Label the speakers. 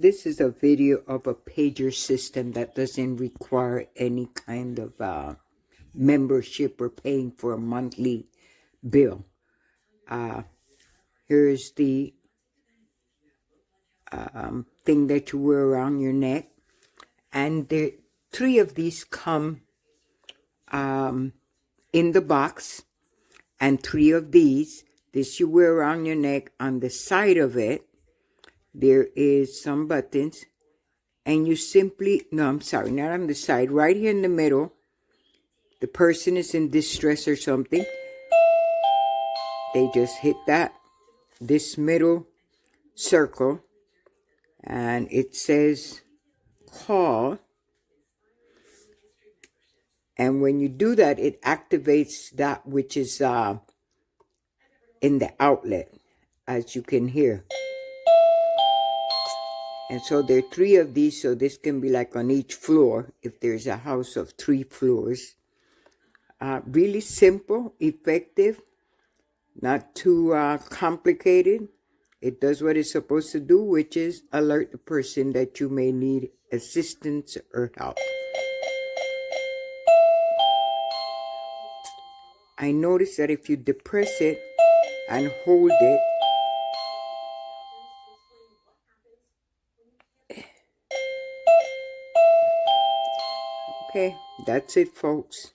Speaker 1: this is a video of a pager system that doesn't require any kind of membership or paying for a monthly bill. Here's the thing that you wear around your neck, and the 3 of these come in the box, and 3 of these, this you wear around your neck. On the side of it there is some buttons, and you simply, no, I'm sorry, not on the side, right here in the middle. The person is in distress or something, they just hit this middle circle, and it says call. And when you do that, it activates that which is in the outlet, as you can hear. And so there are 3 of these, so this can be like on each floor if there's a house of 3 floors. Really simple, effective, not too complicated. It does what it's supposed to do, which is alert the person that you may need assistance or help. I noticed that if you depress it and hold it, okay, that's it, folks.